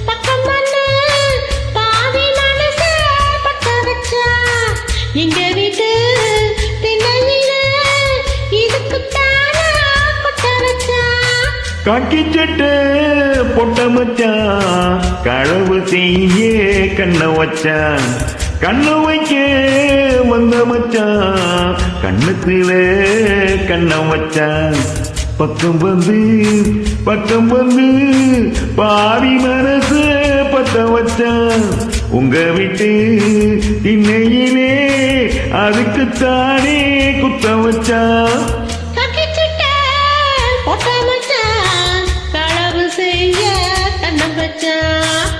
பக்கம் வந்து பாவி மனச பட்ட வச்சா எங்க வீட்டு திண்ணையில இதுக்குத்தானா கொட்ட வச்சா காக்கி சட்டை பொட்ட மச்சான் களவு செய்ய கண்ண வச்சான் கண்ண வைக்க வந்த மச்சான் கண்ணத்துல கண்ண வச்சான் பக்கம் வந்து பாவி மனசு பத்த வச்சான் உங்க விட்டு திண்ணையிலே அதுக்குத்தானே குத்த வச்சான் களவு செய்ய கண்ணம் வச்சான்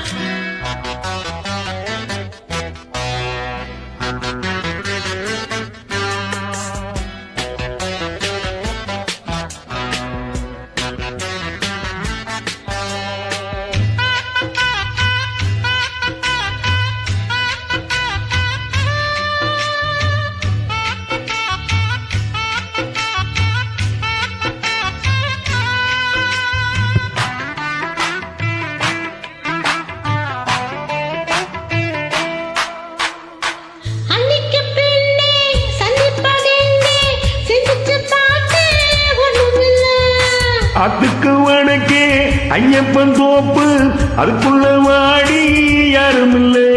அதுக்கு வடக்கே ஐயப்பன் தோப்பு அதுக்குள்ள வாடி யாரும் இல்லை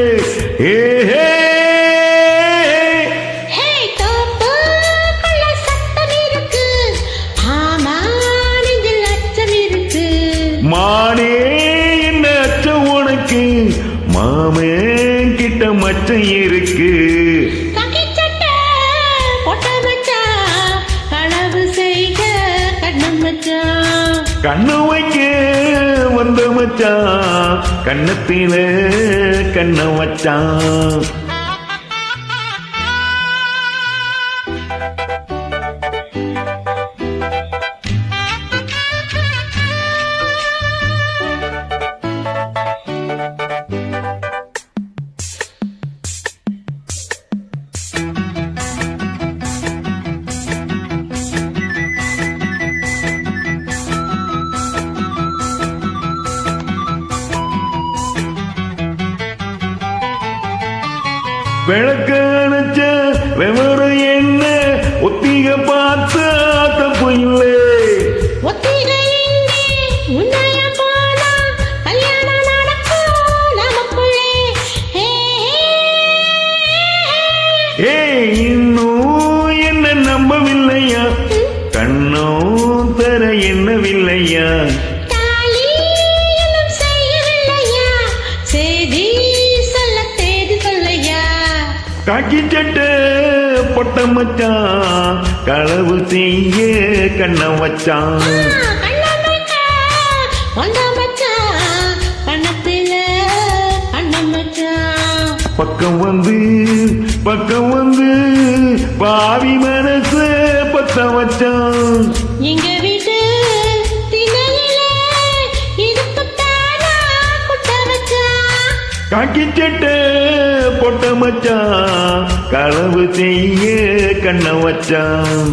மானே என்ன அச்சம் உனக்கு மாமே கிட்ட மச்சம் இருக்கு கண்ணு வைக்க வந்த மச்சான் கண்ணத்தில கண்ண வச்சான் விளக்க அணைச்ச விவரம் என்ன ஒத்திக பார்த்து தப்பு இல்லை இன்னும் என்ன நம்பவில்லையா கண்ணோ தர எண்ணவில்லையா காக்கி சட்டை பொட்ட மச்சான் களவு செய்ய கண்ண வச்சான் பக்கம் வந்து பாவி மனசு பத்த வச்சான் எங்க வீட்டு காக்கி சட்டை பொட்ட மச்சான் களவு செய்ய கண்ண வச்சான்